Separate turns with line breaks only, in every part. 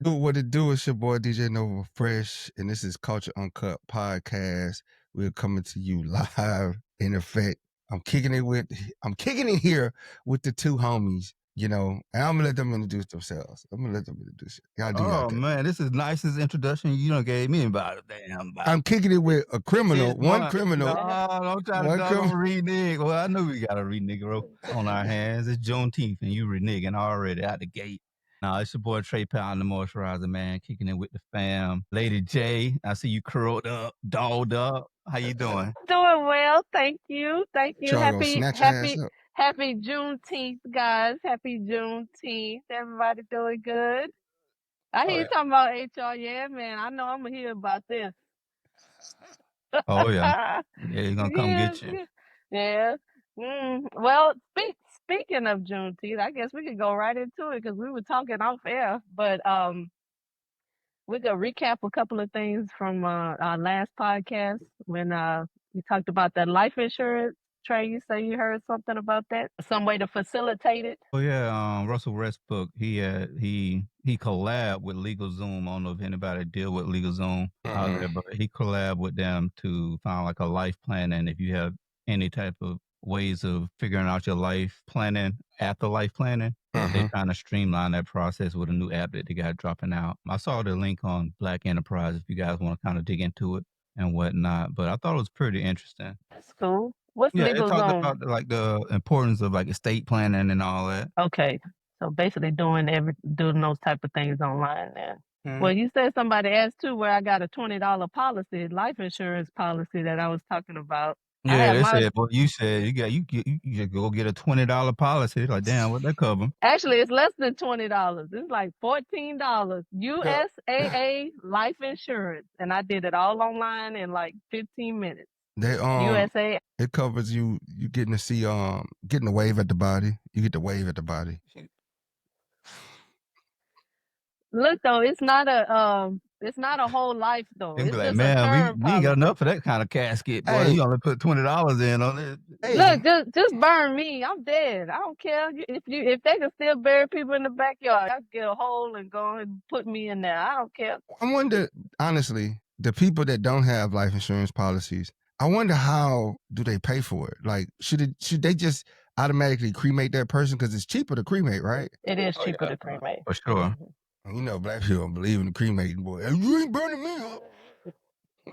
What it do? It's your boy DJ Nova Fresh, and this is Culture Uncut podcast. We're coming to you live in effect. I'm kicking it here with the two homies, and I'm gonna let them introduce themselves. Y'all do y'all
Oh
thing.
man, this is nicest introduction you done gave me about a damn about.
I'm kicking it with a criminal, one criminal.
No, don't try to
One
doggone
criminal.
renege. Well, I knew we got a renegro on our hands. It's Juneteenth and you reneging already out the gate. Nah, it's your boy Trey Pound, the moisturizer man, kicking it with the fam. Lady J, I see you curled up, dolled up. How you doing?
Doing well, thank you. Thank you.
Y'all gonna snatch your ass up.
Happy Juneteenth, guys. Happy Juneteenth. Everybody doing good. I hear you talking about HR. Yeah, man. I know I'm gonna hear about this.
Oh yeah. Yeah, he's gonna come get you.
Yeah. Well, speaking of Juneteenth, I guess we could go right into it because we were talking off air. But we could recap a couple of things from our last podcast when we talked about that life insurance. Trey, you say you heard something about that? Some way to facilitate it?
Oh yeah, Russell Westbrook, he collabed with LegalZoom. I don't know if anybody deal with LegalZoom out there, but he collabed with them to find like a life plan. And if you have any type of ways of figuring out your life planning, after life planning, they're trying to streamline that process with a new app that they got dropping out. I saw the link on Black Enterprise if you guys want to kind of dig into it and whatnot. But I thought it was pretty interesting.
That's cool. What's
Yeah, it talked
LegalZoom?
about like the importance of like estate planning and all that.
Okay, so basically doing those type of things online then. Well, you said somebody asked too where I got a $20 policy, life insurance policy that I was talking about.
Yeah, they said, well, you said you just go get a $20 policy. Like, damn, what that cover?
Actually, it's less than $20. It's like $14. USAA life insurance, and I did it all online in like 15 minutes. USA.
It covers you getting to see getting the wave at the body. You get the wave at the body.
Look though, it's not a whole life though.
It's
It's
like,
just
man,
a term
we ain't got enough for that kind of casket, boy.
Hey.
You only put $20 in on it.
Hey.
Look, just burn me. I'm dead. I don't care if they can still bury people in the backyard. I get a hole and go and put me in there. I don't care.
I wonder, honestly, the people that don't have life insurance policies, I wonder how do they pay for it? Like, should they just automatically cremate that person because it's cheaper to cremate, right?
It is cheaper to cremate.
For sure.
You know, black people don't believe in the cremating, boy. Hey, you ain't burning me up.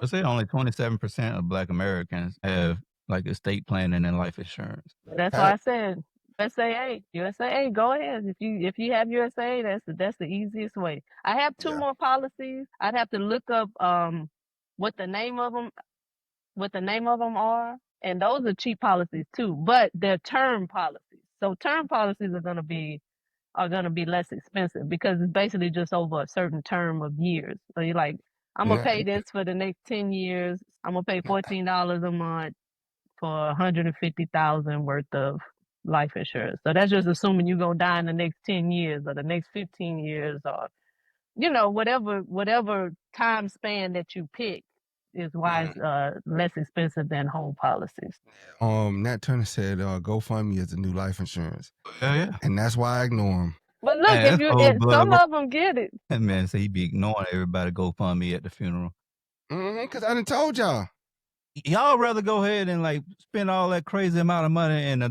I say only 27% of Black Americans have like estate planning and life insurance.
That's why I said USAA. Go ahead. If you have USAA, that's the easiest way. I have two more policies. I'd have to look up what the name of them are, and those are cheap policies too. But they're term policies, so term policies are gonna be less expensive because it's basically just over a certain term of years. So you're like, I'm gonna pay this for the next 10 years. I'm gonna pay $14 a month for $150,000 worth of life insurance. So that's just assuming you're gonna die in the next 10 years or the next 15 years or whatever time span that you pick is why it's less expensive than home policies.
Nat Turner said GoFundMe is the new life insurance.
Yeah.
And that's why I ignore him.
But look, some of them get it.
That man say he be ignoring everybody GoFundMe at the funeral.
Because I done told y'all.
Y'all rather go ahead and like spend all that crazy amount of money in a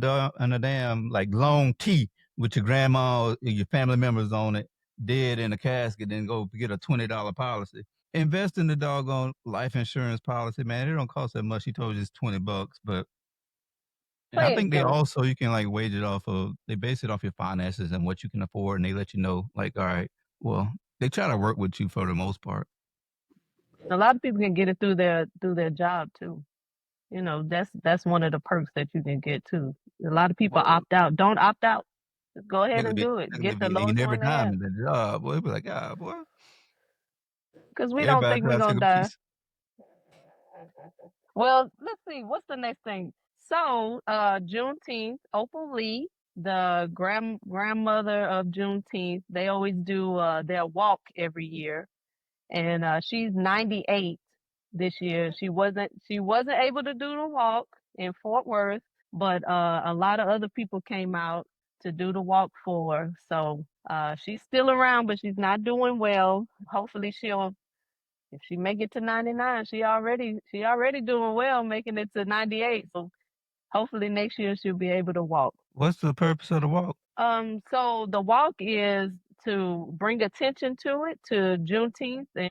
damn like long tea with your grandma or your family members on it, dead in a casket, then go get a $20 policy. Invest in the doggone life insurance policy, man. It don't cost that much. He told you it's $20, but I think you can like wage it off of, they base it off your finances and what you can afford, and they let you know like, all right, well, they try to work with you for the most part.
A lot of people can get it through their job too. That's one of the perks that you can get too. A lot of people opt out. Don't opt out. Just go ahead and do it. Get the lowest
every
one
time in the job. Boy, be like, ah, boy.
Because we don't think we're gonna die. Well, let's see. What's the next thing? So, Juneteenth, Opal Lee, the grandmother of Juneteenth, they always do their walk every year, and she's 98 this year. She wasn't able to do the walk in Fort Worth, but a lot of other people came out to do the walk for her. So She's still around, but she's not doing well. Hopefully if she make it to 99, she already doing well, making it to 98. So hopefully next year she'll be able to walk.
What's the purpose of the walk?
So the walk is to bring attention to it, to Juneteenth, and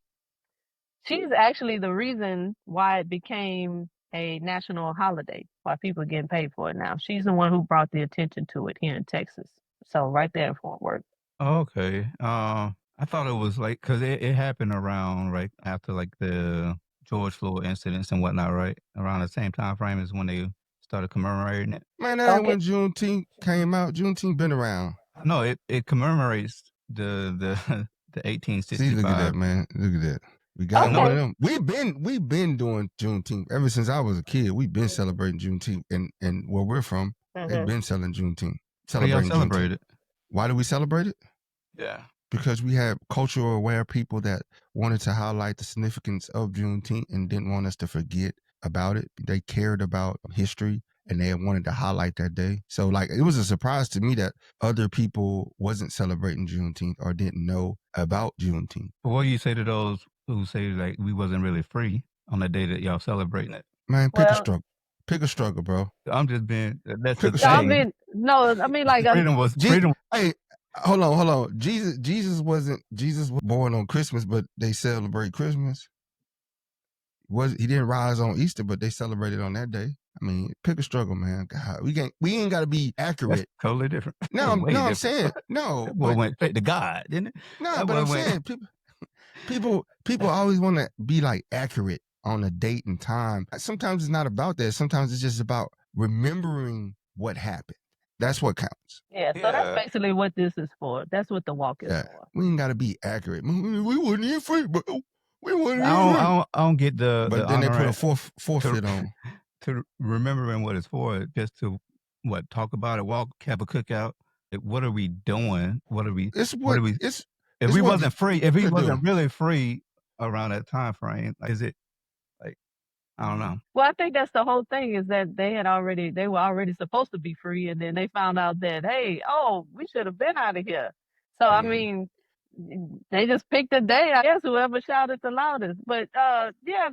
she's actually the reason why it became a national holiday, why people are getting paid for it now. She's the one who brought the attention to it here in Texas. So right there in Fort Worth.
Okay. I thought it was like because it happened around right after like the George Floyd incidents and whatnot, right? Around the same time frame as when they started commemorating it.
Man, that ain't when Juneteenth came out. Juneteenth been around.
No, it commemorates the 1865.
See, look at that, man. Look at that. We got one of them. We've been doing Juneteenth ever since I was a kid. We've been celebrating Juneteenth, and where we're from, they've been celebrating Juneteenth.
Celebrate it.
Why do we celebrate it?
Yeah.
Because we have cultural aware people that wanted to highlight the significance of Juneteenth and didn't want us to forget about it. They cared about history and they wanted to highlight that day. So like it was a surprise to me that other people wasn't celebrating Juneteenth or didn't know about Juneteenth.
But what do you say to those who say like we wasn't really free on the day that y'all celebrating it?
Man, pick a struggle. Pick a struggle, bro.
I'm just being that's
pick
the
thing.
I mean, no, I mean like
freedom was freedom.
Hey, hold on. Jesus was born on Christmas, but they celebrate Christmas. He didn't rise on Easter, but they celebrated on that day. I mean, pick a struggle, man. God, we ain't got to be accurate.
That's totally different.
No, I'm saying no.
Well, went straight to God, didn't it?
No, but I'm saying people always want to be like accurate on a date and time. Sometimes it's not about that. Sometimes it's just about remembering what happened. That's what counts.
Yeah, so that's basically what this is for. That's what the walk is for.
We ain't got to be accurate. We wasn't even free, but we wasn't even
I don't get the.
But then they put a forfeit on.
To remembering what it's for, just to talk about it, walk, have a cookout. What are we doing? What are we? If we wasn't free, if he wasn't really free around that time frame, is it like I don't know.
Well, I think that's the whole thing is that they were already supposed to be free, and then they found out that we should have been out of here. So I mean, they just picked a day. I guess whoever shouted the loudest. But yeah,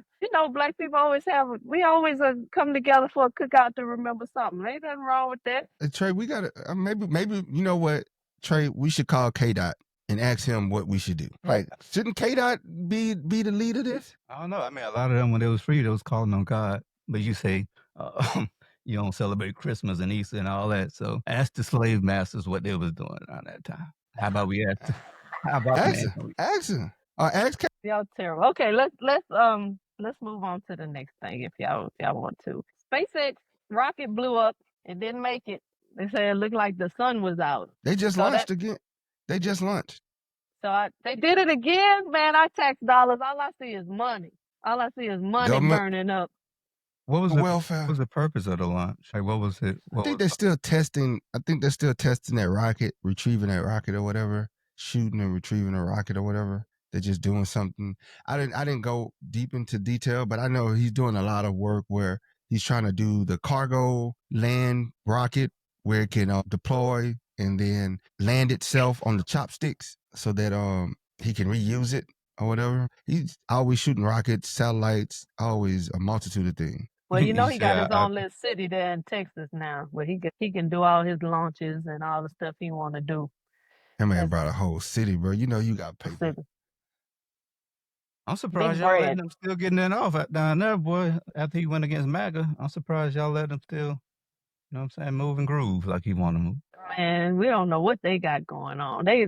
Black people always come together for a cookout to remember something. Ain't nothing wrong with that.
Trey, we got to maybe you know what, Trey, we should call K-Dot and ask him what we should do. Like, shouldn't K-Dot be the lead of this?
I don't know. I mean, a lot of them when they was free, they was calling on God. But you say you don't celebrate Christmas and Easter and all that. So ask the slave masters what they was doing around that time. How about we ask them? How about
ask him. Ask
y'all terrible. Okay, let's move on to the next thing if y'all want to. SpaceX rocket blew up and didn't make it. They said it looked like the sun was out.
They just launched again. They just launched.
So they did it again, man. I tax dollars. All I see is money. All I see is money burning up.
What was welfare? What was the purpose of the launch? Like, what was it?
I think they're still testing. I think they're still testing that rocket, retrieving that rocket or whatever, shooting and retrieving a rocket or whatever. They're just doing something. I didn't go deep into detail, but I know he's doing a lot of work where he's trying to do the cargo land rocket where it can deploy and then land itself on the chopsticks so that he can reuse it or whatever. He's always shooting rockets, satellites, always a multitude of things.
Well, he got his own little city there in Texas now where he can do all his launches and all the stuff he want to do.
That man brought a whole city, bro. You know you got paper.
I'm surprised y'all letting him still getting that off down there, boy. After he went against MAGA, I'm surprised y'all let him still, you know what I'm saying, move and groove like he want to move.
Man, we don't know what they got going on. They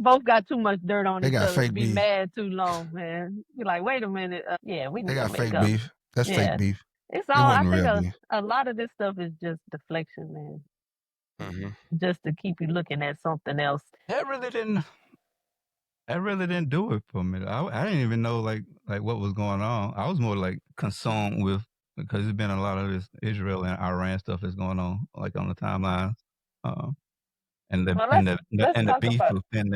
both got too much dirt on each other to be mad too long, man. You're like, wait a minute.
They got fake beef. That's fake beef.
It's all. I think a lot of this stuff is just deflection, man. Mm-hmm. Just to keep you looking at something else.
That really didn't do it for me. I didn't even know like what was going on. I was more like consumed with because there's been a lot of this Israel and Iran stuff that's going on like on the timeline. And the beef within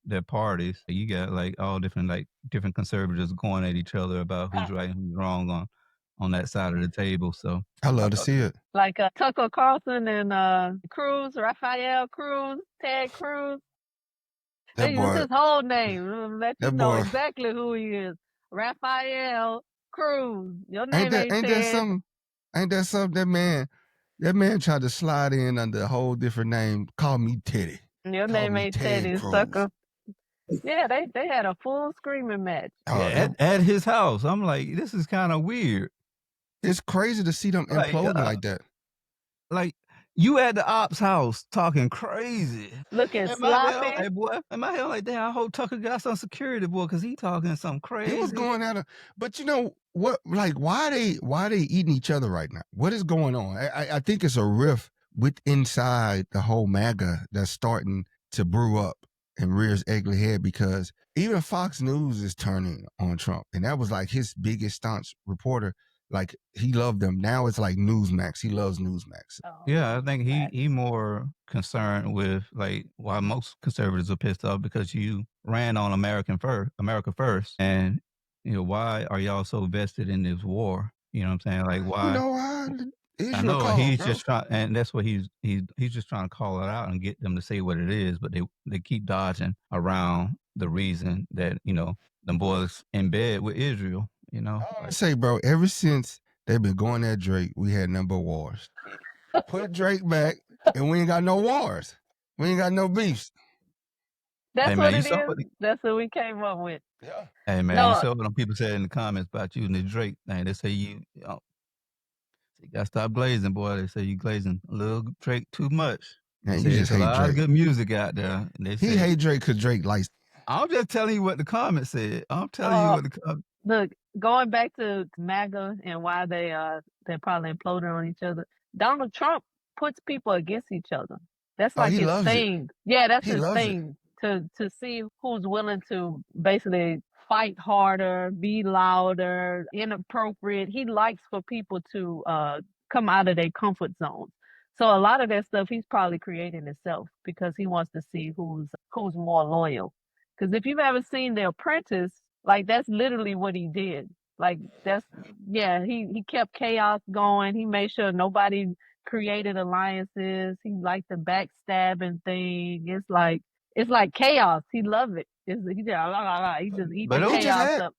their parties. You got like all different conservatives going at each other about who's right and who's wrong on that side of the table. So
I love to see it.
Like Tucker Carlson and Cruz, Raphael Cruz, Ted Cruz. They
That
use
boy,
his whole name. Let you
that
know
boy,
exactly who he is. Raphael Cruz. Your
ain't
name
that
ain't
ain't that
Ted.
something? Ain't that something? That man tried to slide in under a whole different name. Call me Teddy.
Your
Call
name
me
ain't
Ted
Teddy,
Cruz.
sucker. Yeah, they had a full screaming match.
Yeah,
That,
at his house. I'm like, this is kind of weird.
it's crazy to see them
Like,
imploding like that.
like you at the ops house talking crazy.
Looking
In my head, I'm
sloppy.
like, boy, in my head, I'm like, damn, I hope Tucker got some security, boy, because he talking something
He was
crazy.
going at her, but you know what? Like, why they eating each other right now? What is going on? I think it's a rift with inside the whole MAGA that's starting to brew up and rear its ugly head, because even Fox News is turning on Trump, and that was like his biggest staunch reporter. Like, he loved them. Now it's like Newsmax. He loves Newsmax.
Oh,
Yeah, I think
right.
he more concerned with like why most conservatives are pissed off because you ran on America first, and why are y'all so vested in this war? You know what I'm saying? Like
You
why?
know why?
I
Israel
know
called,
he's
bro.
just trying, and that's what he's just trying to call it out and get them to say what it is, but they keep dodging around the reason that them boys in bed with Israel.
I say, bro, ever since they've been going at Drake, we had number wars. Put Drake back, and we ain't got no wars. We ain't got no beefs.
That's
Hey
what
man, you
it
saw
is.
what?
That's what we came up with.
Yeah.
Hey man, you
No,
saw what them people said in the comments about you and the Drake thing. They say you gotta stop glazing, boy. They say you glazing a little Drake too much. They
Man, you
say
just
it's a
hate
lot of
Drake.
good music out there. And they
He
say
hate Drake because Drake likes.
I'm just telling you what the comments said. I'm telling you what the
look, going back to MAGA and why they're probably imploding on each other. Donald Trump puts people against each other. That's
Oh,
like
he
his
loves it.
thing. Yeah, that's
He
his
loves it.
thing to see who's willing to basically fight harder, be louder, inappropriate. He likes for people to come out of their comfort zones. So a lot of that stuff he's probably creating himself because he wants to see who's more loyal. Because if you've ever seen The Apprentice, like that's literally what he did. Like that's yeah, he kept chaos going. He made sure nobody created alliances. He liked the backstabbing thing. It's like chaos. He loved it. He just la, la, la. He just eat
but
the
it was,
chaos up.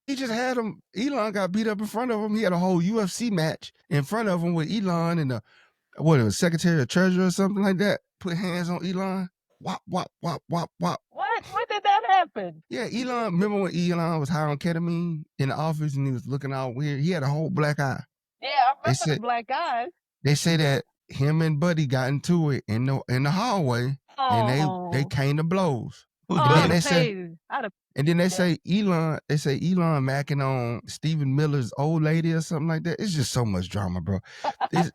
He just had him. Elon got beat up in front of him. He had a whole UFC match in front of him with Elon and the Secretary of Treasury or something like that. Put hands on Elon. Wop wop wop wop wop.
What? When did that happen?
Yeah, Elon. Remember when Elon was high on ketamine in the office and he was looking all weird? He had a whole black eye.
Yeah, I
They
remember the
said
black guys.
they say that him and Buddy got into it in the hallway, and they
Oh,
came to blows.
who's
oh,
the
And then
I'd
buddy?
have
they say
paid. I'd have
and then they
paid that.
say Elon. They say Elon macking on Stephen Miller's old lady or something like that. It's just so much drama, bro. It's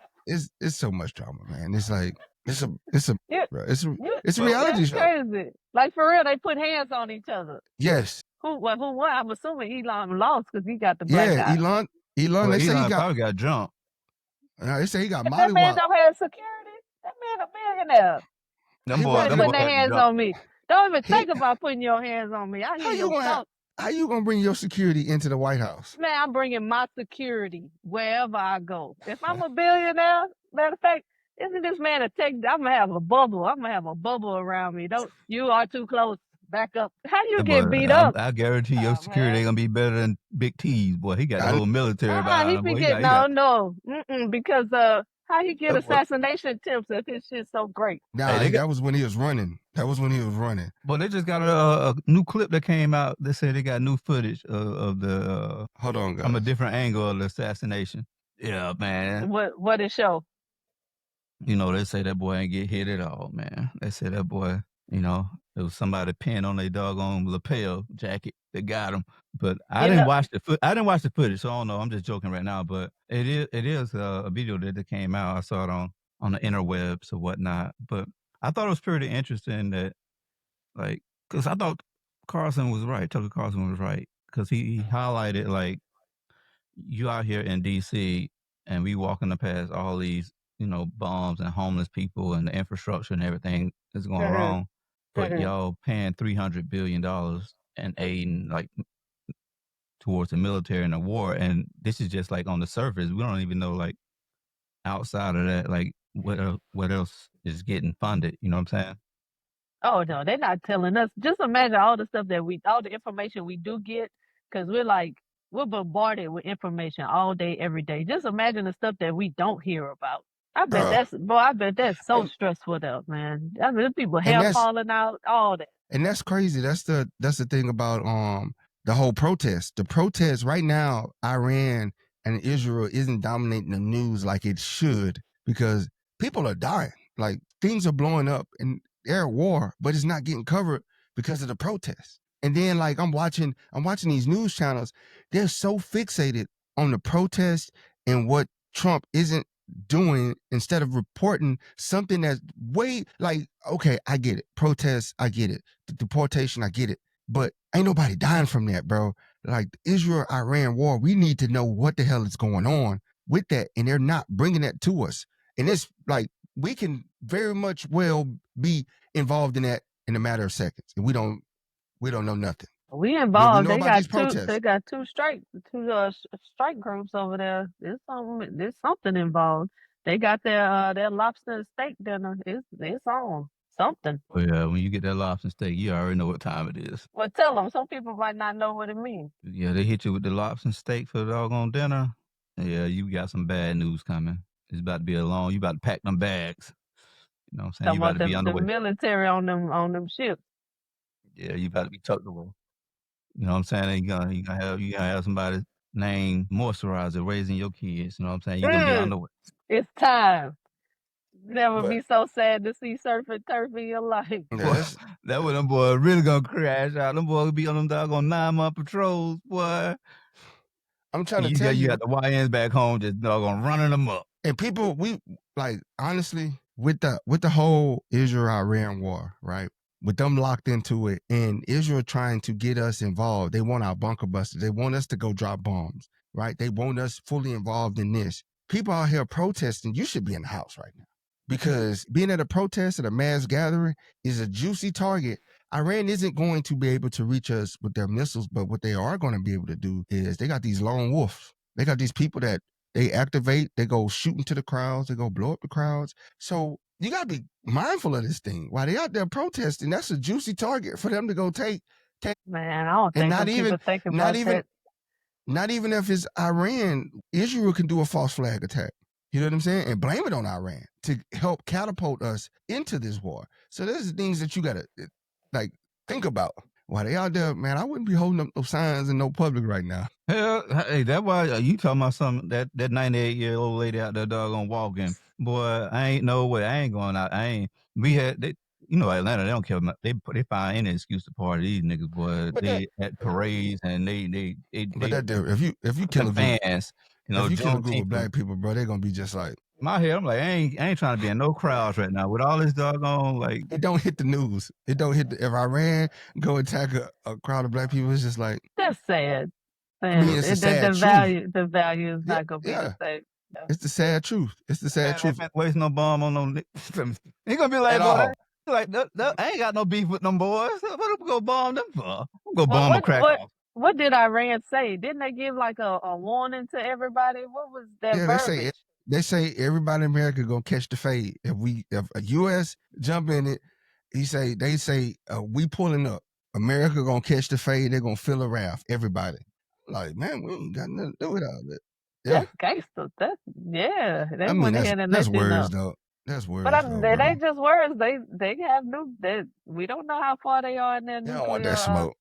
it's so much drama, man. It's like it's a
Yeah,
bro. It's a
Well,
reality
that's
show.
crazy. Like for real, they put hands on each other.
Yes,
Who won? I'm assuming Elon lost because he got the black
yeah.
guy.
Elon.
well,
They say he
Elon
got.
probably got jumped.
They say he got
If that man
mollywop.
don't have security, that man a millionaire.
Them
Hey,
boy,
what?
Putting
them boy
their
had to
hands
jump.
on me. Don't even
He,
think about putting your hands on me. I
how
hear
you
your
gonna have?
thoughts.
How you gonna bring your security into the White House?
Man, I'm bringing my security wherever I go. If I'm a billionaire, matter of fact, isn't this man a tech? I'm gonna have a bubble. I'm gonna have a bubble around me. Don't you are too close. Back up. How you
That boy,
get beat up?
I guarantee your
Oh
security
man.
ain't gonna be better than Big T's. Boy, he got the
I,
whole military
He
behind him.
be
Boy,
getting no. Because how you get
that boy,
assassination attempts if his shit's so great?
hey,
nah,
they got.
that was when he was running. That was when he was running.
Boy, they just got a new clip that came out. They said they got new footage of the
Hold on,
from a
guys.
different angle of the assassination. Yeah, man.
What it show?
They say that boy ain't get hit at all, man. They say that boy, it was somebody pinned on their doggone lapel jacket that got him. But I
You
didn't
know,
watch I didn't watch the footage, so I don't know. I'm just joking right now. But it is a video that came out. I saw it on the interwebs or whatnot. But I thought it was pretty interesting that because I thought Carlson was right. Tucker Carlson was right because he highlighted like you out here in DC and we walking past all these, bombs and homeless people and the infrastructure and everything is going
mhm,
wrong, but
mhm.
y'all paying $300 billion and aiding like towards the military and the war. And this is just like on the surface. We don't even know like outside of that, like what else is getting funded. You know what I'm saying?
Oh no, they're not telling us. Just imagine all the stuff that all the information we do get, because we're bombarded with information all day, every day. Just imagine the stuff that we don't hear about.
Bruh.
I bet that's so
And,
stressful though, man. I mean, people
and
hair
that's
falling out, all that.
and that's crazy. That's the thing about the whole protest. The protest right now, Iran and Israel isn't dominating the news like it should because people are dying. Like things are blowing up and they're at war, but it's not getting covered because of the protests. And then like I'm watching these news channels, they're so fixated on the protest and what Trump isn't doing instead of reporting something that's way like, okay, I get it. Protests, I get it. The deportation, I get it. But ain't nobody dying from that, bro. Like the Israel-Iran war, we need to know what the hell is going on with that. And they're not bringing that to us. And it's like, we can very much well be involved in that in a matter of seconds. And we don't know nothing.
We
But we
involved.
know
They
about
got
these protests.
They got two strike groups over there. There's something involved. They got their lobster and steak dinner. It's on something.
Oh yeah, when you get that lobster steak, you already know what time it is.
Well, tell them. Some people might not know what it means.
Yeah, they hit you with the lobster steak for the doggone dinner. Yeah, you got some bad news coming. It's about to be a long. You about to pack them bags. You know what I'm saying?
Talking
You about
about
to be on the
the
way.
military on them ships.
Yeah, you about to be tucked away. You know what I'm saying? You gonna have somebody named moisturizer raising your kids. You know what I'm saying? You're gonna be on the way.
It's time. Never
But
be so sad to see surf and turf in your life.
yeah,
Boy, that when them boys really gonna crash out. Them boys be on them doggone 9-month patrols, boy.
I'm trying
And
to tell
you
you,
got the YNs back home just doggone running them up.
and people, we like honestly with the whole Israel-Iran war, right? With them locked into it, and Israel trying to get us involved. They want our bunker busters. They want us to go drop bombs, right? They want us fully involved in this. People out here protesting. You should be in the house right now because being at a protest at a mass gathering is a juicy target. Iran isn't going to be able to reach us with their missiles, but what they are going to be able to do is they got these lone wolves. They got these people that they activate, they go shooting to the crowds, they go blow up the crowds. So you got to be mindful of this thing. While they out there protesting, that's a juicy target for them to go take.
Man, I don't
And
think them people think about that.
not even if it's Iran, Israel can do a false flag attack. You know what I'm saying? And blame it on Iran to help catapult us into this war. So there's things that you got to like think about. While they out there, man, I wouldn't be holding up no signs in no public right now.
Hell, hey, that's why you talking about something that 98-year-old lady out there doggone walking. Boy, I ain't no way. I ain't going out. We had they. You know, Atlanta, they don't care. They find any excuse to party. These niggas, boy,
But
they at parades and they
But that if you kill a group,
fans, you know,
if you kill a group of
Juneteenth.
black people, bro, they're gonna be just like,
My head, I'm like, I ain't trying to be in no crowds right now with all this doggone like.
it don't hit the news. It don't hit if Iran go attack a crowd of black people, it's just like,
That's sad.
I mean, it's a sad truth.
The value is not gonna be the same.
It's the sad truth. It's the sad truth.
Waste no bomb on no. He gonna be like, boy, like I ain't got no beef with them boys. What am I gonna bomb them for? I'm gonna bomb a crack off.
What did Iran say? Didn't they give like a warning to everybody? What was that verbiage?
They say everybody in America gonna catch the fade. If a U.S. jump in it, they say we pulling up. America gonna catch the fade. They're gonna fill a raft. Everybody. Like, man, we ain't got nothing to do with all that.
Yeah. That's gangster. They
I
went
mean,
ahead and
that's
let you
words
know.
though. That's words.
But they ain't just words. They have we don't know how far they are in their nuclear.
They don't want that smoke.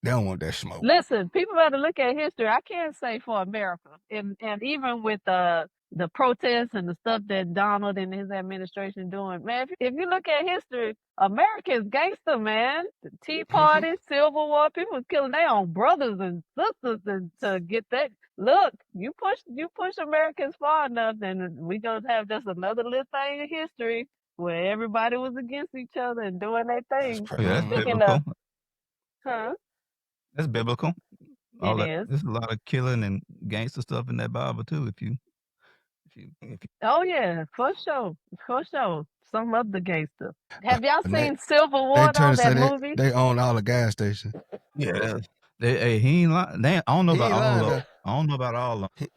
They don't want that smoke.
Listen, people better look at history. I can't say for America, and even with the protests and the stuff that Donald and his administration doing, man. If you look at history, America is gangster, man. The Tea Party, Civil War, people was killing their own brothers and sisters to get that. Look, you push Americans far enough, and we gonna have just another little thing in history where everybody was against each other and doing their thing.
That's biblical.
Huh?
That's biblical.
It is.
There's a lot of killing and gangster stuff in that Bible too. If you.
Oh yeah, for sure. Some of the gangster. Have y'all seen Civil War? That movie?
They own all the gas stations.
Yeah. He ain't lying. I don't know about all of them. I don't know about all of them.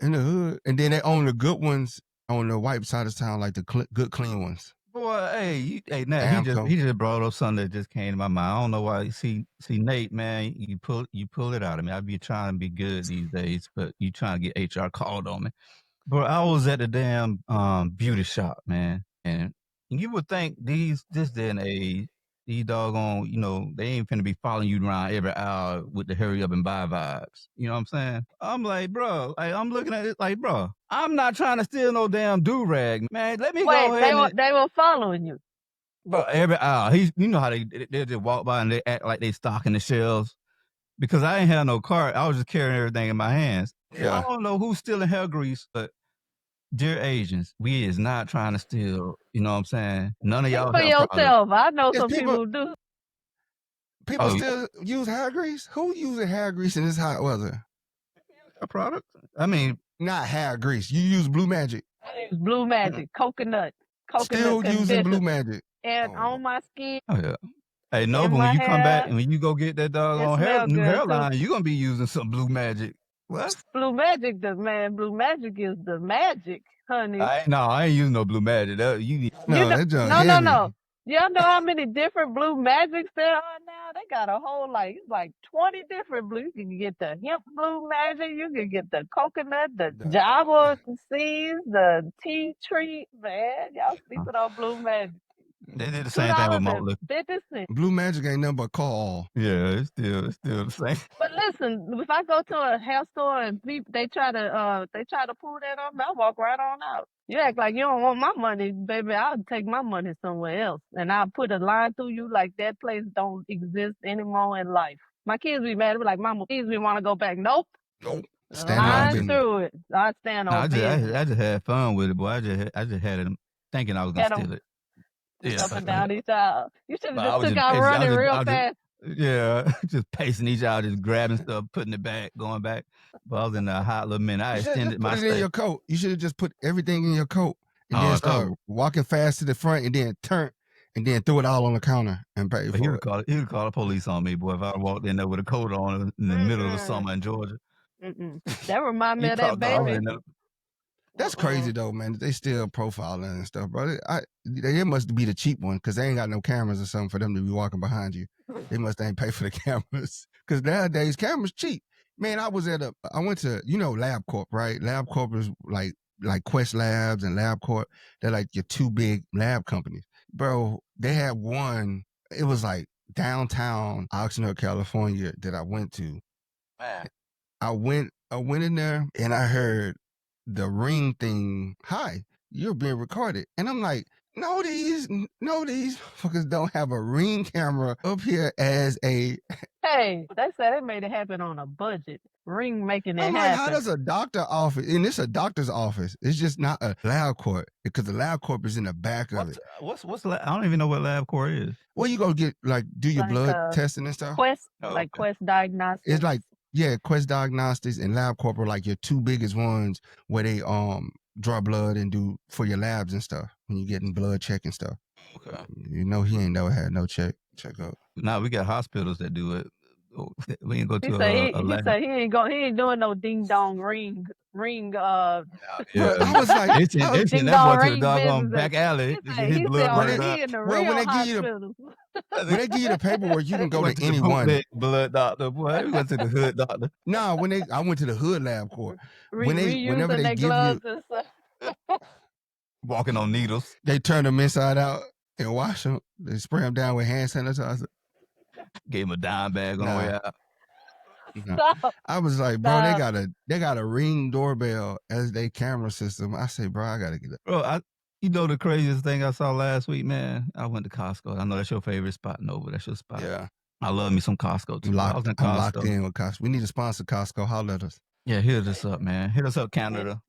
In the hood, and then they own the good ones on the white side of town, like the good clean ones.
Boy, hey, Nat, he just brought up something that just came to my mind. I don't know why. See, Nate, man, you pull it out of me. I be trying to be good these days, but you trying to get HR called on me. Bro, I was at the damn beauty shop, man, and you would think this day and age, these doggone, they ain't finna be following you around every hour with the hurry up and buy vibes. You know what I'm saying? I'm like, bro, I'm looking at it like, bro, I'm not trying to steal no damn do-rag, man. Let me go ahead.
They were following you.
Bro, every hour. You know how they just walk by and they act like they stocking the shelves. Because I ain't had no cart. I was just carrying everything in my hands. Yeah. I don't know who's stealing hair grease, but dear Asians, we is not trying to steal. You know what I'm saying? None of y'all
for yourself.
Products.
I know some people who do.
People still use hair grease? Who using hair grease in this hot weather?
A product? I mean,
not hair grease. You use Blue Magic.
I use Blue Magic, coconut
still using Blue Magic.
And on my skin.
Oh yeah. Hey, no, but when you come back and when you go get that doggone new hairline, you're gonna be using some Blue Magic. What?
Blue Magic, Blue Magic is the magic, honey.
I ain't using no Blue Magic.
No.
Y'all know how many different Blue Magics there are now? They got a whole it's like 20 different blue. You can get the hemp Blue Magic, you can get the coconut, the Java seeds, the tea tree. Man, y'all sleeping on Blue Magic.
They did the same thing with malt liquor.
Blue Magic ain't nothing but call.
Yeah, it's still the same.
But listen, if I go to a hair store and they try to pull that on me, I walk right on out. You act like you don't want my money, baby. I'll take my money somewhere else, and I'll put a line through you like that place don't exist anymore in life. My kids be mad. They're like, "Mama, please, we want to go back." Nope. Line through it. I stand on business.
I just had fun with it, boy. I just had it thinking I was gonna steal it.
Yeah, up and down each aisle. You should have just took out running real fast.
Just pacing each aisle, just grabbing stuff, putting it back, going back. But I was in a hot little minute. I extended my stay.
In your coat. You should have just put everything in your coat and then start walking fast to the front and then turn and then throw it all on the counter and pay for it.
He would call the police on me, boy, if I walked in there with a coat on in the middle of the summer in Georgia.
That remind me of that baby.
That's crazy though, man. They still profiling and stuff, bro. They must be the cheap one because they ain't got no cameras or something for them to be walking behind you. They must ain't pay for the cameras because nowadays cameras cheap. Man, I went to LabCorp, right? LabCorp is like Quest Labs and LabCorp. They're like your two big lab companies, bro. They had one. It was like downtown Oxnard, California that I went to.
Man,
I went in there and I heard the ring thing. Hi, you're being recorded. And I'm like, no, these fuckers don't have a ring camera up here as a.
Hey, they said they made it happen on a budget. Ring making it happen.
Like, how does a doctor office, and it's a doctor's office, it's just not a LabCorp because the LabCorp is in the back of it.
What's I don't even know what LabCorp is.
Well, you go get do your blood testing and stuff.
Quest, Quest Diagnostics.
It's like, yeah, Quest Diagnostics and LabCorp are like your two biggest ones where they draw blood and do for your labs and stuff when you're getting blood check and stuff.
Okay.
He ain't never had no checkup.
Now we got hospitals that do it. We ain't go to a lab.
He said he ain't doing no ding dong ring.
Yeah. I was like,
ding dong ring doggone back alley.
He said in the real hospital.
When they give you the paperwork, you can go to any one.
Blood doctor, boy. We went to the hood doctor.
No, I went to the hood LabCorp.
Whenever they give you
walking on needles,
they turn them inside out and wash them. They spray them down with hand sanitizer.
Gave him a dime bag on the way out.
Stop.
I was like, bro, they got a Ring doorbell as their camera system. I say, bro, I gotta get it.
Bro, the craziest thing I saw last week, man? I went to Costco. I know that's your favorite spot, Nova. That's your spot.
Yeah.
I love me some Costco too.
I'm locked in with Costco. We need to sponsor Costco. Holler at us.
Yeah, hit us up, man. Hit us up, Canada.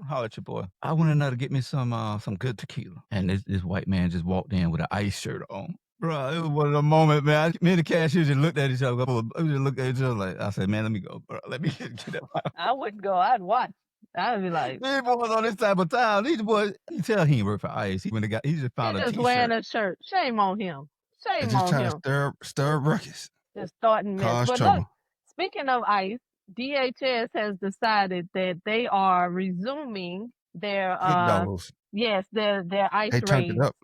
Holler at your boy. I went in there to get me some good tequila. And this white man just walked in with an ice shirt on. Bro, it was one of the moments, man. Me and the cashier just looked at each other. We just looked at each other like, I said, man, let me go, bro. Let me get up.
I wouldn't go. I'd watch. I'd be like,
these boys on this type of time. These boys, you tell he ain't work for ICE. He just found a
t-shirt. Just wearing a shirt. Shame on him. Shame on him.
Just trying to stir ruckus.
Just starting mess. But look, speaking of ICE, DHS has decided that they are resuming their their ICE raids.
They turned it up.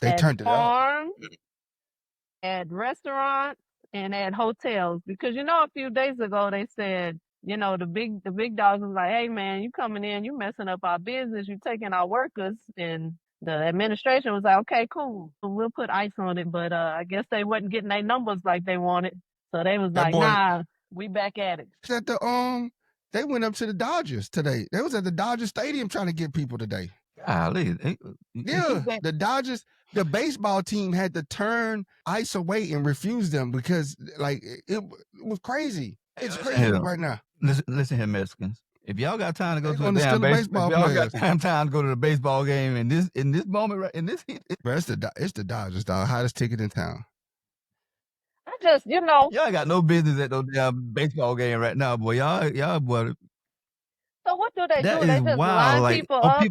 They
at
turned it up.
farms, at restaurants, and at hotels. Because a few days ago they said, the big dogs was like, "Hey man, you coming in, you messing up our business, you taking our workers." And the administration was like, "Okay, cool, we'll put ice on it." But I guess they wasn't getting their numbers like they wanted, so they was
That
like,
boy
"Nah, we back at it."
said they went up to the Dodgers today. They was at the Dodger Stadium trying to get people today.
Golly,
Yeah, the Dodgers, the baseball team had to turn ice away and refuse them because like it was crazy. It's crazy right now.
Listen here, Mexicans. If y'all got time to go
They
to
gonna
the damn
steal the
baseball,
baseball
if y'all got
players.
time to go to the baseball game in this moment, right in this heat,
Bro, it's the Dodgers, dog. Hottest ticket in town.
I just,
y'all ain't got no business at no damn baseball game right now, boy. Y'all, boy.
So what do they
That
do? They
is
just
wild.
line
Like,
people up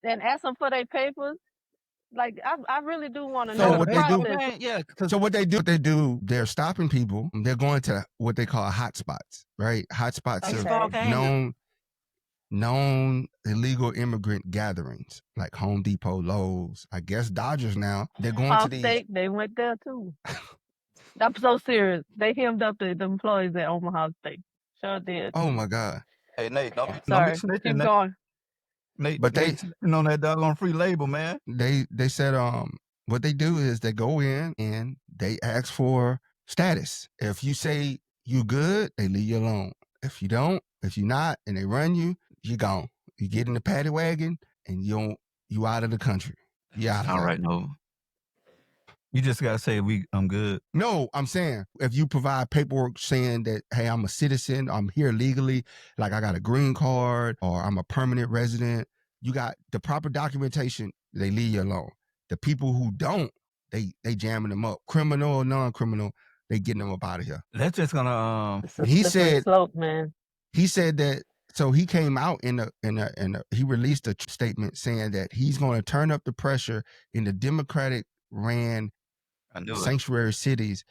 and ask them for their papers. Like I really do want to
So
know
what
the
they do?
process.
Yeah.
So what they do, they're stopping people. They're going to what they call hot spots, right? Hot spots
Okay.
of known illegal immigrant gatherings, like Home Depot, Lowe's. I guess Dodgers now. They're going to these.
State, they went there too. I'm so serious. They hemmed up the employees at Omaha State. Sure did.
Oh my God.
Hey Nate, don't be
Sorry.
snitching.
Keep going.
Nate,
But they
snitching on that doggone free label, man.
They said what they do is they go in and they ask for status. If you say you good, they leave you alone. If you don't, if you're not, and they run you, you gone. You get in the paddy wagon and you out of the country. You out of
All
here.
right, no. You just gotta say I'm good.
No, I'm saying if you provide paperwork saying that, hey, I'm a citizen, I'm here legally, like I got a green card or I'm a permanent resident, you got the proper documentation, they leave you alone. The people who don't, they jamming them up. Criminal or non-criminal, they getting them up out of here.
That's just gonna
He said
slope, man.
He said that. So he came out he released a statement saying that he's going to turn up the pressure in the Democratic ran sanctuary cities,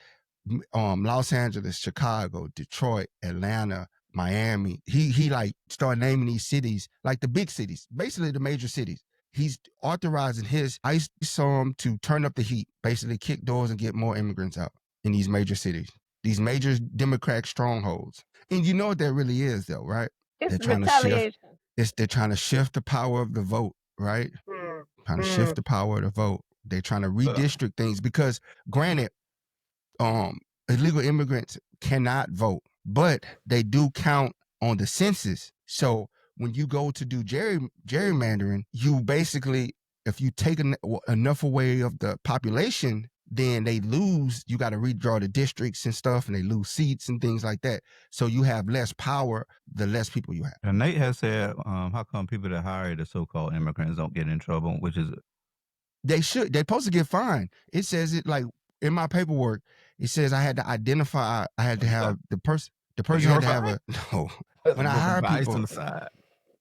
Los Angeles, Chicago, Detroit, Atlanta, Miami. He like started naming these cities, like the big cities, basically the major cities. He's authorizing his ICE to turn up the heat, basically kick doors and get more immigrants out in these major cities, these major Democratic strongholds. And you know what that really is, though, right?
It's
they're trying
retaliation.
to shift. They're trying to shift the power of the vote, right? Trying to shift the power of the vote. They're trying to redistrict things because, granted, illegal immigrants cannot vote, but they do count on the census. So when you go to do gerrymandering, you basically, if you take enough away of the population, then they lose. You got to redraw the districts and stuff, and they lose seats and things like that. So you have less power the less people you have.
And Nate has said, how come people that hire the so-called immigrants don't get in trouble? Which is
they should. They're supposed to get fined. It says it like in my paperwork. It says I had to identify. I had to have the person. The person had to have a no. When I hire people,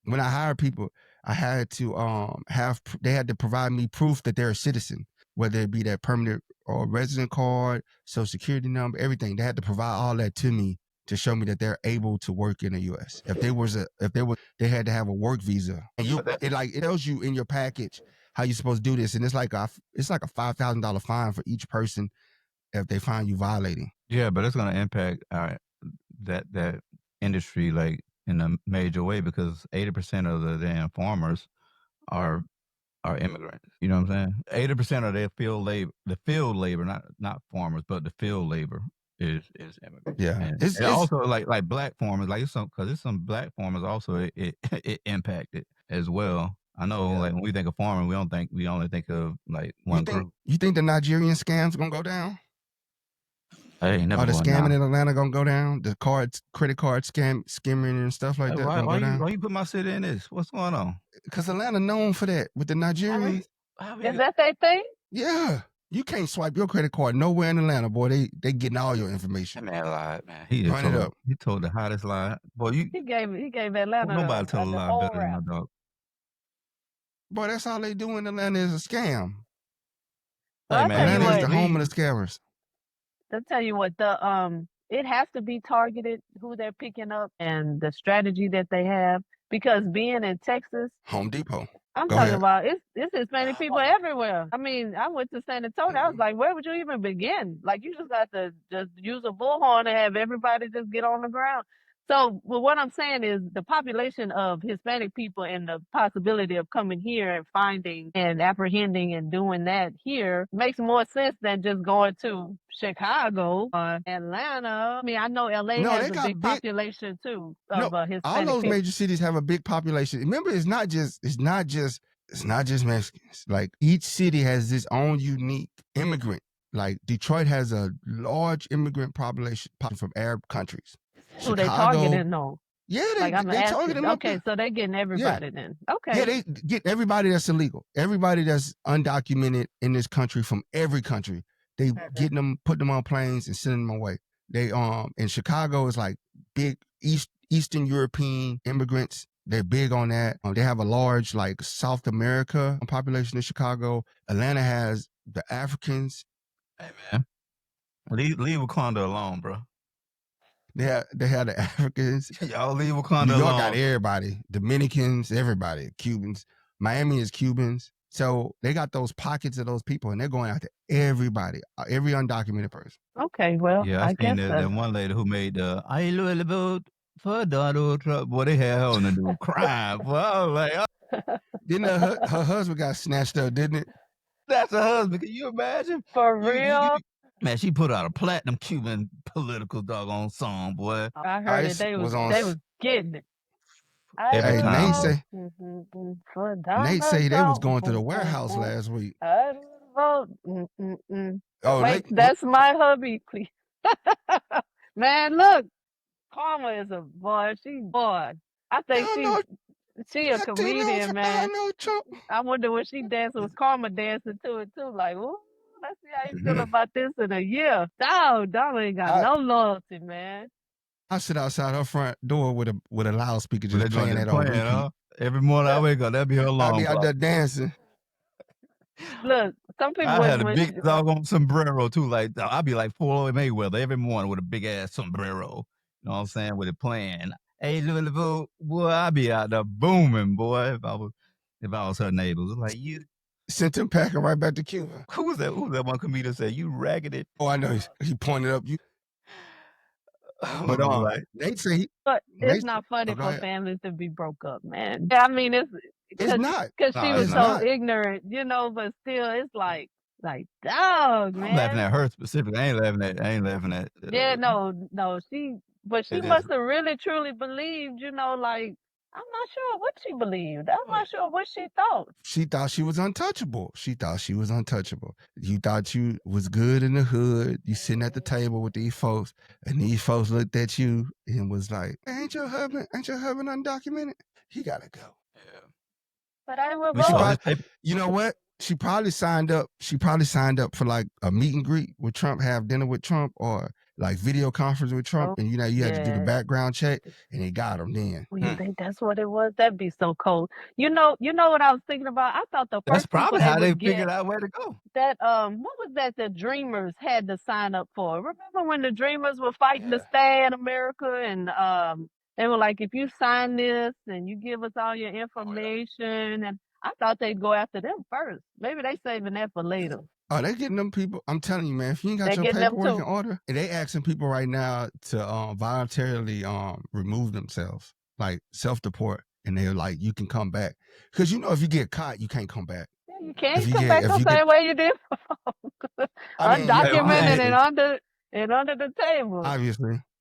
when I hire people, I had to have. They had to provide me proof that they're a citizen, whether it be that permanent or resident card, social security number, everything. They had to provide all that to me to show me that they're able to work in the U.S. They had to have a work visa, and it tells you in your package how you supposed to do this, and it's like a $5,000 fine for each person if they find you violating.
Yeah, but it's going to impact that industry like in a major way because 80% of the damn farmers are immigrants. You know what I'm saying? 80% of their field labor, not farmers, but the field labor is immigrants.
Yeah,
and it's also like black farmers, like it's some black farmers also it impacted as well. I know, like when we think of farming, we only think of like one group.
You think the Nigerian scams gonna go down?
I ain't never.
Are the scamming in Atlanta gonna go down? The credit card skimming and stuff like that gonna go down?
Why you put my city in this? What's going on?
Because Atlanta known for that with the Nigerians.
Is that their thing?
Yeah. You can't swipe your credit card nowhere in Atlanta, boy. They getting all your information.
That man lied, man. He run it up. He told the hottest lie. Boy,
he gave Atlanta.
Nobody told a lie better than my dog.
Boy, that's all they do in Atlanta is a scam.
Well,
hey, man, Atlanta is the home of the scammers.
I'll tell you what, it has to be targeted who they're picking up and the strategy that they have. Because being in Texas,
Home Depot.
I'm
Go
talking
ahead.
about it's Hispanic people everywhere. I mean, I went to San Antonio. I was like, where would you even begin? Like, you just got to just use a bullhorn and have everybody just get on the ground. So, well, what I'm saying is the population of Hispanic people and the possibility of coming here and finding and apprehending and doing that here makes more sense than just going to Chicago or Atlanta. I mean, I know LA
No,
has
they
a
got
big
big.
population too
No,
of
all
Hispanic
those
people.
major cities have a big population. Remember, it's not just Mexicans. Like each city has its own unique immigrant. Like Detroit has a large immigrant population from Arab countries.
Who they
Chicago,
targeting though?
yeah,
Like I'm
they target
asking.
them up
Okay,
there.
so they getting
Yeah,
everybody then.
yeah,
Okay.
they get everybody that's illegal, everybody that's undocumented in this country from every country. They getting them, putting them on planes and sending them away. They in Chicago is like big Eastern European immigrants. They're big on that. They have a large like South America population in Chicago. Atlanta has the Africans.
Hey man, leave Wakanda alone, bro.
They have the Africans.
Y'all leave Wakanda
New York
alone.
got everybody. Dominicans, everybody. Cubans. Miami is Cubans. So they got those pockets of those people, and they're going after everybody, every undocumented person.
Okay, well,
Yeah, I
I
seen
guess
that one lady who made the I love vote for Donald Trump. Boy, they had her on the news crying. Boy, I was like, oh,
Didn't her husband got snatched up, didn't it?
that's her husband. Can you imagine?
for
You,
real.
man, she put out a platinum Cuban political doggone song, boy.
I heard it.
Ice
They was
on.
they was getting it. I
Every
Hey,
time.
for
Nate
Donald
say they was
Trump.
going to the warehouse last week.
I vote.
Oh,
Wait, that's my hubby, please. Man, look, Karma is a boy. She boy. I think she a comedian, man. I wonder when she dancing, was Karma dancing to it too? Like, ooh, let's see how you feel about this in a year. Dog, ain't got no loyalty, man.
I sit outside her front door with a loudspeaker just playing that on repeat.
Huh? Every morning I wake up, that'd be her alarm.
I be out there dancing.
Look, some people
I had a
wish
big doggone sombrero too. Like I'd be like Floyd Mayweather every morning with a big ass sombrero. You know what I'm saying? With it playing. Hey, little boy, I'd be out there booming, boy. If I was her neighbors, like you
sent him packing right back to Cuba.
Who was that one comedian said you raggedy?
Oh, I know. He pointed up.
But I'm like,
Nate say
but it's not funny for families to be broke up, man. I mean, it's
not
because she was so ignorant, you know. But still, it's like dog, man.
I'm laughing at her specifically. I ain't laughing at.
Yeah, no. She must have really truly believed, you know, like. I'm not sure what she believed. I'm not sure what she thought.
She thought she was untouchable. You thought you was good in the hood. You sitting at the table with these folks, and these folks looked at you and was like, "Ain't your husband undocumented? He gotta go."
Yeah.
But I will go.
You know what? She probably signed up for like a meet and greet with Trump, have dinner with Trump, or like video conference with Trump, and you had to do the background check, and they got him then.
Well, you think that's what it was? That'd be so cold. You know what I was thinking about? I thought the
That's
first
probably
people
how they figured out where to go.
That what was that the Dreamers had to sign up for? Remember when the Dreamers were fighting to stay in America, and they were like, if you sign this and you give us all your information, and I thought they'd go after them first. Maybe they saving that for later.
Oh, they getting them people. I'm telling you, man, if you ain't got your paperwork in order, and they asking people right now to voluntarily remove themselves, like self-deport, and they're like, you can come back. Because you know, if you get caught, you can't come back.
Yeah, you can't come back the same way you did before. Undocumented and under the table.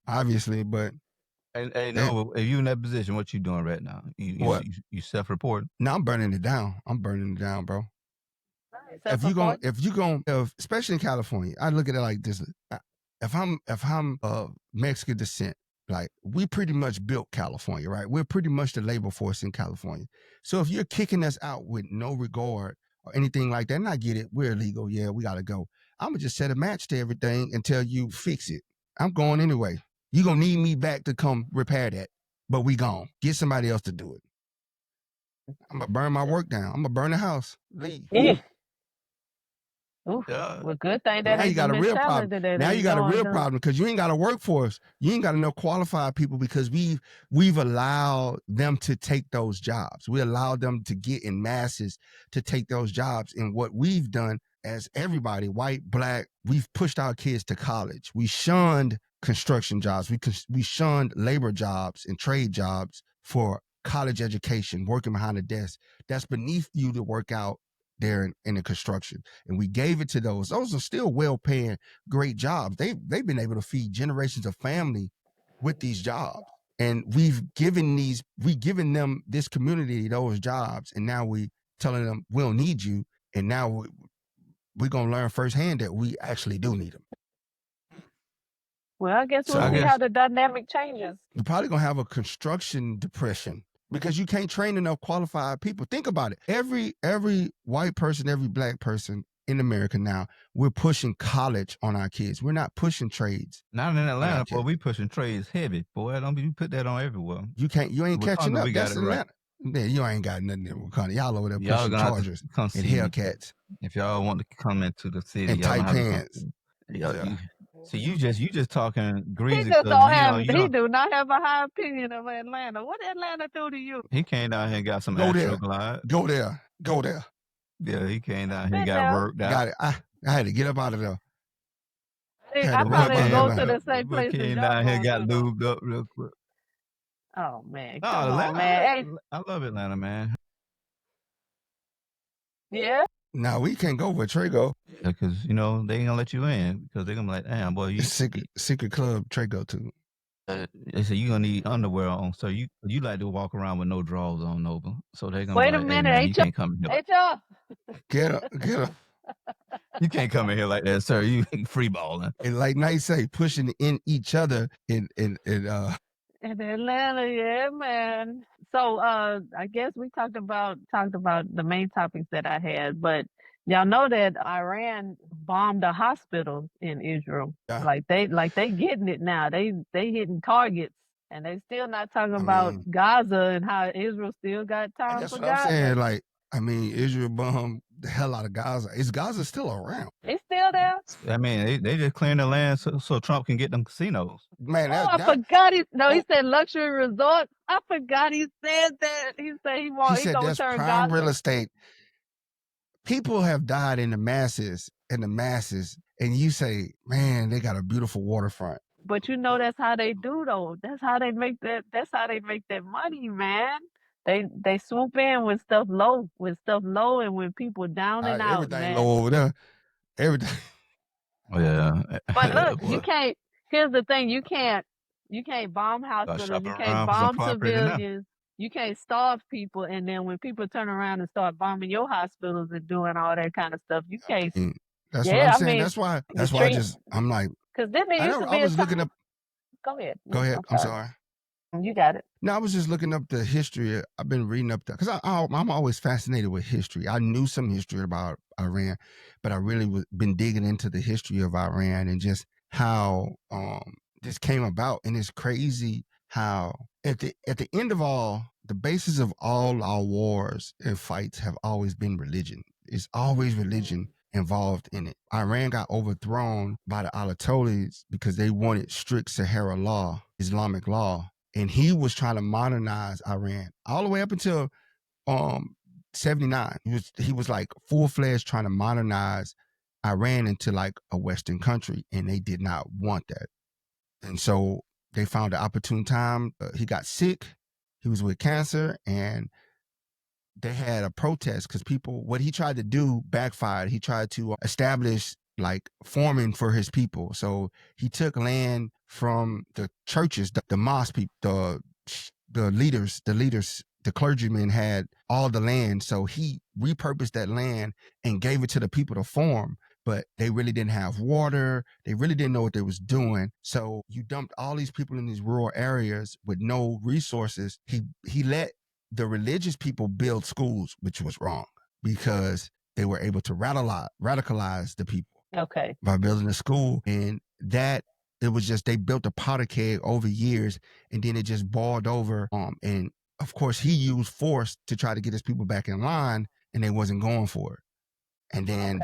Obviously, but
hey, no, if you in that position, what you doing right now? You self-reporting?
No, I'm burning it down. Bro. If you going, especially in California, I look at it like this. If I'm of Mexican descent, like we pretty much built California, right? We're pretty much the labor force in California. So if you're kicking us out with no regard or anything like that, and I get it, we're illegal. Yeah, we gotta go. I'm gonna just set a match to everything until you fix it. I'm going anyway. You're gonna need me back to come repair that, but we gone. Get somebody else to do it. I'm gonna burn my work down. I'm gonna burn the house. Leave.
Oof.
Yeah.
Well, good thing that
Now you
ain't
got
the
a real problem.
mentality that
Now you
ain't
got a
going
real
down.
problem because you ain't got a workforce. You ain't got enough qualified people because we've allowed them to take those jobs. We allowed them to get in masses to take those jobs. And what we've done as everybody, white, black, we've pushed our kids to college. We shunned construction jobs. We shunned labor jobs and trade jobs for college education, working behind a desk. That's beneath you to work out there in the construction. And we gave it to those. Those are still well-paying, great jobs. They've been able to feed generations of family with these jobs. And we've given them, this community, those jobs. And now we telling them we don't need you. And now we're going to learn firsthand that we actually do need them.
Well, I guess
So
we'll see how the dynamic changes.
you're probably going to have a construction depression because you can't train enough qualified people. Think about it. Every white person, every black person in America now, we're pushing college on our kids. We're not pushing trades.
Not in Atlanta,
Okay.
boy. We pushing trades heavy, boy. Don't be put that on everywhere.
You ain't catching up.
We got
That's
it right.
Atlanta. Man, you ain't got nothing in Wakanda. Y'all over there
Y'all
pushing
gonna have to
Chargers
come
and
see me.
Hellcats
If y'all want to come into the city,
and
y'all
tight
gonna have to
pants.
come. Y'all,
Yeah.
See, you just talking
He
greasy.
just
'cause
don't
you know,
have.
you
He
don't,
do not have a high opinion of Atlanta. What Atlanta do to you?
he came down here and got some
Go there.
Astro Glide.
Go there. Go there.
Yeah, he came down here and
Been
got
there.
worked out.
Got it. I had to get up out of there.
I
to
probably
rip out
go
Atlanta.
to the same
We
places
came
y'all
down here,
going
got
to, though.
lubed up real quick.
Oh man,
No,
come
Atlanta,
on, man. Hey,
I love Atlanta, man.
yeah.
Now
we can't go where Trey go.
Yeah, because you know they ain't gonna let you in because they're gonna be like, damn, boy, you
secret club Trey go to.
They say you gonna need underwear on, so you like to walk around with no drawers on over. So they're gonna
Wait
be
a
like, hey
minute,
man, you can't come in here. Like,
y'all.
Get up.
You can't come in here like that, sir. You free balling.
And like Night say, pushing in each other in
In Atlanta, yeah, man. So I guess we talked about the main topics that I had, but y'all know that Iran bombed a hospital in Israel.
Yeah.
Like they getting it now. They hitting targets. And they still not talking about Gaza and how Israel still got time
that's
for
what I'm
Gaza.
saying. Like, I mean, Israel bombed the hell out of Gaza. Is Gaza still around?
It's still there.
I mean, they just clearing the land so Trump can get them casinos.
Man,
I forgot he said luxury resort. I forgot he said that. He said he
said
gonna
that's
turn
prime
Gaza.
real estate. People have died in the masses, and you say, man, they got a beautiful waterfront.
But you know that's how they do though. That's how they make that money, man. They swoop in with stuff low, and when people down and out,
everything
man.
low over there. Everything.
Oh yeah.
But look, you can't. Here's the thing: you can't bomb hospitals. You can't bomb civilians. You can't starve people, and then when people turn around and start bombing your hospitals and doing all that kind of stuff, you can't.
That's what I'm saying.
I mean,
that's why I'm like,
because then there used to be
I was looking up.
Go ahead.
Go ahead. I'm sorry.
You got it.
No, I was just looking up the history. I've been reading up that because I'm always fascinated with history. I knew some history about Iran, but I really been digging into the history of Iran and just how this came about. And it's crazy how at the end of all, the basis of all our wars and fights have always been religion. It's always religion involved in it. Iran got overthrown by the Ayatollahs because they wanted strict Sahara law, Islamic law. And he was trying to modernize Iran all the way up until 79. He was like full-fledged trying to modernize Iran into like a Western country, and they did not want that. And so they found an opportune time. He got sick. He was with cancer, and they had a protest because what he tried to do backfired. He tried to establish like farming for his people. So he took land from the churches, the mosque people, the leaders, the clergymen had all the land. So he repurposed that land and gave it to the people to farm. But they really didn't have water. They really didn't know what they was doing. So you dumped all these people in these rural areas with no resources. He let the religious people build schools, which was wrong because they were able to radicalize the people.
Okay.
By building a school. And that it was just, they built a powder keg over years and then it just boiled over. And of course he used force to try to get his people back in line and they wasn't going for it. and then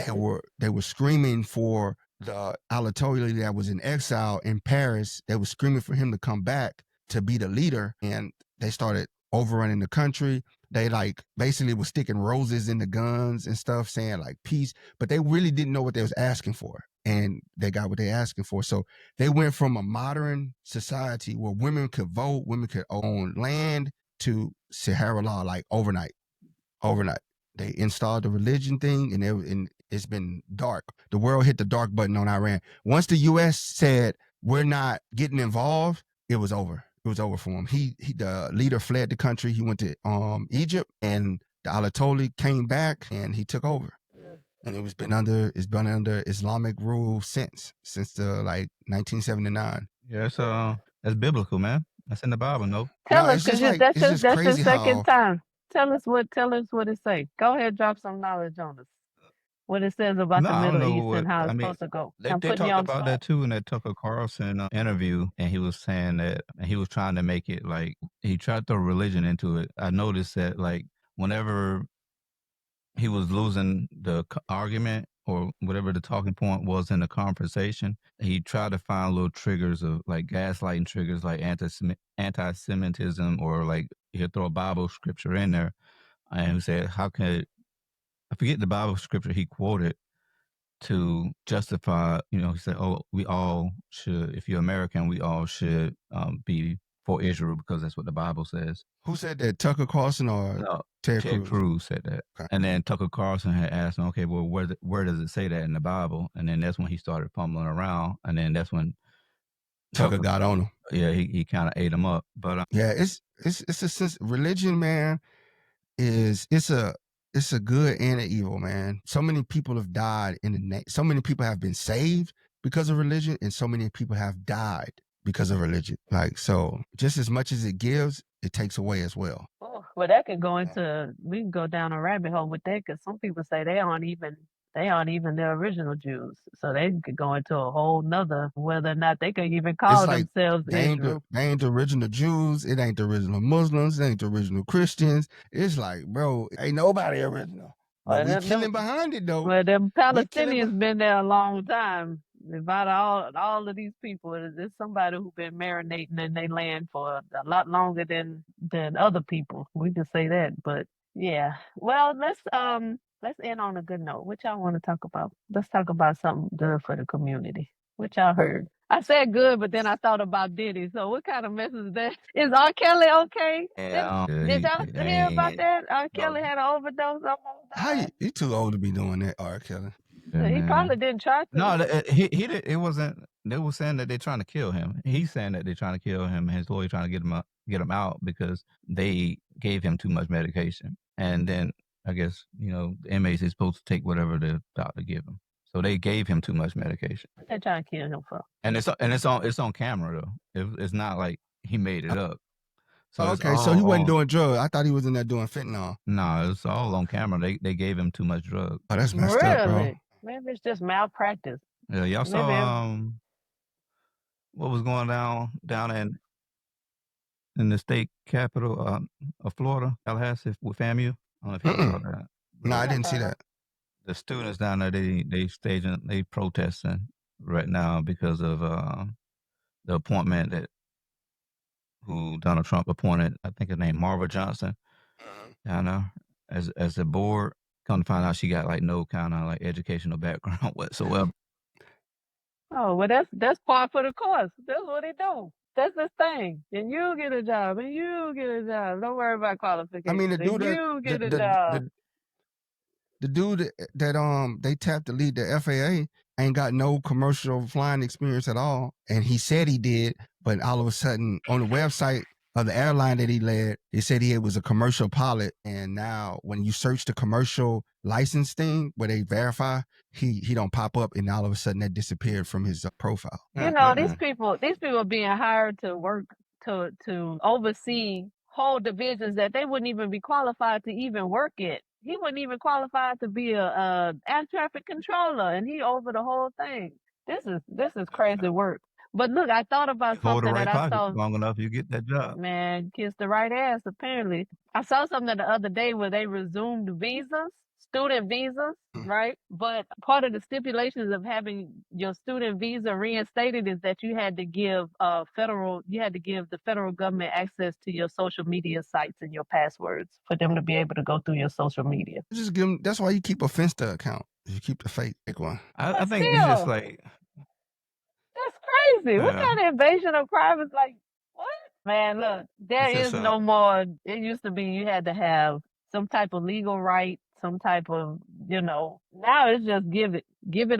they were screaming for the Alatoli that was in exile in Paris. They were screaming for him to come back to be the leader, and they started overrunning the country. They like basically was sticking roses in the guns and stuff, saying like peace, but they really didn't know what they was asking for, and they got what they asking for. So they went from a modern society where women could vote, women could own land, to Sahara law like overnight. They installed the religion thing, and it's been dark. The world hit the dark button on Iran. Once the U.S. said we're not getting involved, it was over. It was over for him. The leader fled the country. He went to Egypt, and the Ayatollah came back, and he took over. And it's been under Islamic rule since the like 1979.
Yeah, that's biblical, man. That's in the Bible, no?
Tell
No,
us,
it's just
cause
like
that's
it's
your
just crazy
second
how
time. Tell us what it say. Go ahead, drop some knowledge on us. What it says about
No,
the
I don't
Middle
know
East and
what
how
I
it's
mean.
supposed to go.
They
I'm
they
putting you
talked
on the
about
spot.
that too in that Tucker Carlson interview, and he was saying that, and he was trying to make it like he tried to throw religion into it. I noticed that like whenever he was losing the argument or whatever the talking point was in the conversation, he tried to find little triggers of like gaslighting triggers, like anti-Semitism, or like he'll throw a Bible scripture in there, and he said, "How could I forget the Bible scripture he quoted to justify?" He said, "Oh, we all should. If you're American, we all should be for Israel because that's what the Bible says."
who said that? Tucker Carlson or
No,
Ted
Ted
Cruz?
Cruz said that.
Okay.
And then Tucker Carlson had asked him, "Okay, well, where does it say that in the Bible?" And then that's when he started fumbling around, and then that's when
Tucker got on him.
Yeah, he kind of ate him up. But
Yeah, it's a sense. Religion, man, it's a good and an evil, man. So many people have died in the name. So many people have been saved because of religion, and so many people have died because of religion. Like, so just as much as it gives, it takes away as well.
Oh, well, that could go into, we can go down a rabbit hole with that, because some people say they aren't even the original Jews. So they could go into a whole nother, whether or not they could even call
It's like
themselves
they ain't
Israel.
the original Jews. It ain't the original Muslims. It ain't the original Christians. It's like, bro, ain't nobody original. But we killing behind it though.
Well, them
We killing
Palestinians been there a long time. About all of these people, there's somebody who's been marinating in their land for a lot longer than other people. We can say that, but yeah. Well, let's end on a good note. What y'all want to talk about? Let's talk about something good for the community. What y'all heard? I said good, but then I thought about Diddy. So what kind of mess is that? Is R. Kelly okay?
yeah,
Did y'all hear about that? R. Kelly had an overdose.
How you too old to be doing that, R. Kelly?
He probably didn't try to.
No, he did. It wasn't. They were saying that they're trying to kill him. He's saying that they're trying to kill him. His lawyer trying to get him out because they gave him too much medication. And then I guess the inmates is supposed to take whatever the doctor give him. So they gave him too much medication.
They're trying to kill him for.
And it's on camera though. It's not like he made it up.
So okay, so he wasn't doing drugs. I thought he was in there doing fentanyl.
No, it's all on camera. They gave him too much drugs.
Oh, that's messed up, bro.
Maybe it's just malpractice.
Yeah, y'all saw what was going down in the state capital of Florida, Tallahassee, with FAMU. I don't know if you saw that.
No, I didn't see that.
The students down there, they protesting right now because of the appointment that who Donald Trump appointed. I think her name Marva Johnson. Down there as the board. Come to find out, she got like no kind of like educational background whatsoever.
Oh, well, that's par for the course. That's what he do. That's his thing. And you get a job, and you get a job. Don't worry about qualifications.
I mean, the dude
you get a job.
The dude that they tapped to lead the FAA ain't got no commercial flying experience at all, and he said he did, but all of a sudden on the website of the airline that he led, it said he was a commercial pilot, and now when you search the commercial license thing where they verify, he don't pop up, and all of a sudden that disappeared from his profile.
These people are being hired to work to oversee whole divisions that they wouldn't even be qualified to even work at. He wouldn't even qualify to be a air traffic controller, and he over the whole thing. This is crazy work. But look, I thought about
Hold the
something
right
that I
pocket
saw.
long enough, you get that job.
Man, kiss the right ass, apparently. I saw something the other day where they resumed visas, student visas, right? But part of the stipulations of having your student visa reinstated is that you had to give the federal government access to your social media sites and your passwords for them to be able to go through your social media.
Just give them. That's why you keep a Finsta account. You keep the fake one.
I think it's just like,
that's crazy. What kind of invasion of privacy? Like, what? Man, look, there
it's
is
just
no more. It used to be you had to have some type of legal right, some type of, now it's just give it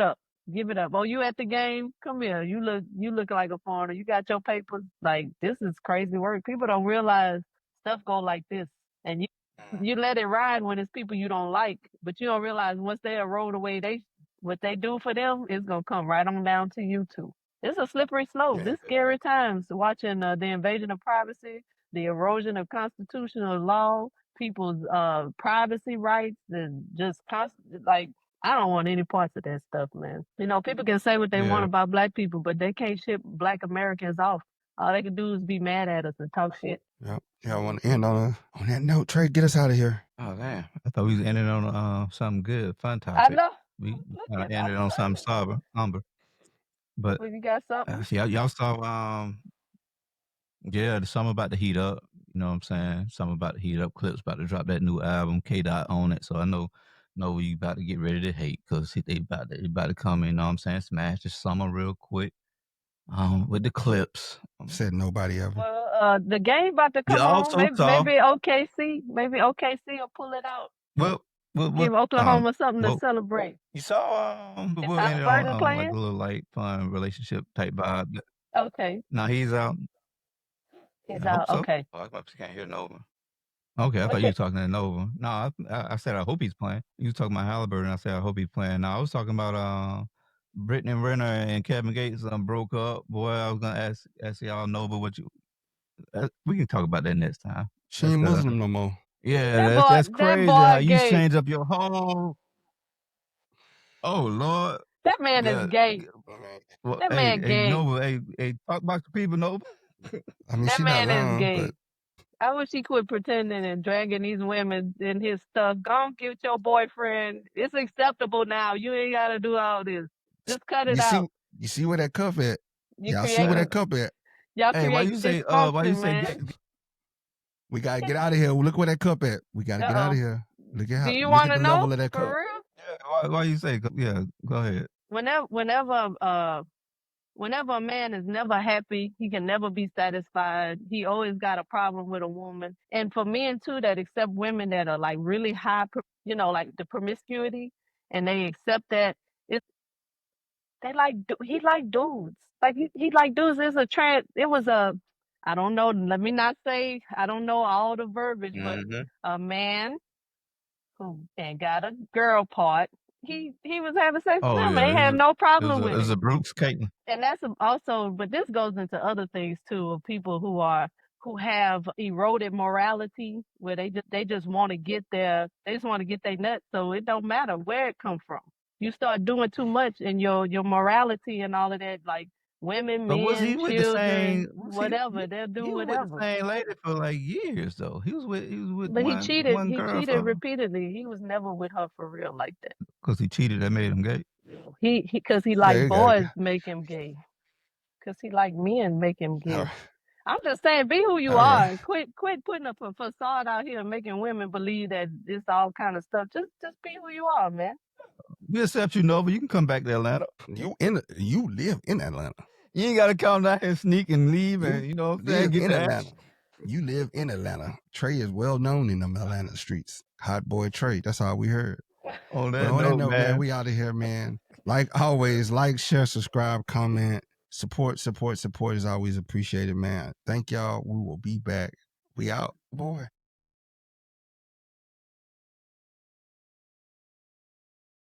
up, give it up. Oh, you at the game? Come here. You look like a foreigner. You got your papers. Like, this is crazy work. People don't realize stuff go like this, and you let it ride when it's people you don't like, but you don't realize once they erode away, what they do for them is gonna come right on down to you too. It's a slippery slope.
Yeah.
This scary times watching the invasion of privacy, the erosion of constitutional law, people's privacy rights, and just constant like I don't want any parts of that stuff, man. People can say what they want about black people, but they can't ship black Americans off. All they can do is be mad at us and talk shit.
Yep. Yeah, I want to end on that note. Trey, get us out of here.
Oh damn! I thought we was ending on something good, fun topic.
I know.
We ended on something somber. But
Well, you got something?
y'all saw the summer about to heat up. You know what I'm saying? Summer about to heat up. Clip's about to drop that new album. K-Dot on it. So I know we about to get ready to hate because they about to come in. You know what I'm saying? Smash the summer real quick. With the Clips.
Said nobody ever.
Well, the game about to come on. Maybe OKC will pull it out.
Well,
give Oklahoma something to celebrate.
You saw we'll end it on like a little light, fun relationship type vibe.
Okay.
Now he's out.
He's out. So. Okay.
Oh, I can't hear Nova. Okay, I thought you were talking to Nova. No, I said I hope he's playing. You was talking about Halliburton. I said I hope he's playing. No, I was talking about Brittany Renner and Kevin Gates broke up. Boy, I was gonna ask y'all Nova what you. We can talk about that next time.
She ain't Muslim no more.
Yeah, that's crazy. How you change up your whole. Oh Lord,
that man is gay.
Well,
that man gay.
Nova, talk about the people, Nova.
I mean,
that man
is
gay.
But...
I wish he quit pretending and dragging these women in his stuff. Go on, get your boyfriend. It's acceptable now. You ain't got to do all this. Just cut it out.
You see where that cup at? Y'all see where that cup at?
Y'all why you say? Why you say?
We gotta get out of here. Look where that cup at. We gotta get out of here. Look at how.
Do you want to know?
Level of that cup.
For real?
Yeah. Why you say? Yeah. Go ahead.
Whenever a man is never happy, he can never be satisfied. He always got a problem with a woman. And for men too, that accept women that are like really high, like the promiscuity, and they accept that he like dudes. Like he like dudes. I don't know. Let me not say I don't know all the verbiage, but a man who got a girl part. He was having sex with him. He had no problem with it.
It was a Brooks Caitlin.
And that's also, but this goes into other things too, of people who have eroded morality, where they just want to get their nuts, so it don't matter where it comes from. You start doing too much, and your morality and all of that, like women, men, children, whatever, they'll do whatever.
He was with the same lady for like years, though. He was with.
But he cheated. He cheated repeatedly. He was never with her for real like that.
Because he cheated, that made him gay.
Because he liked boys make him gay. Because he liked men make him gay. I'm just saying, be who you are. Quit putting a facade out here and making women believe that it's all kind of stuff. Just be who you are, man.
We accept you, Nova. You can come back to Atlanta.
You live in Atlanta.
You ain't gotta come down here and sneak and leave, and you know what I'm saying.
Get in Atlanta. You live in Atlanta. Trey is well known in them Atlanta streets. Hot boy Trey. That's all we heard.
On that note, man,
we out of here, man. Like always, like, share, subscribe, comment, support is always appreciated, man. Thank y'all. We will be back. We out, boy.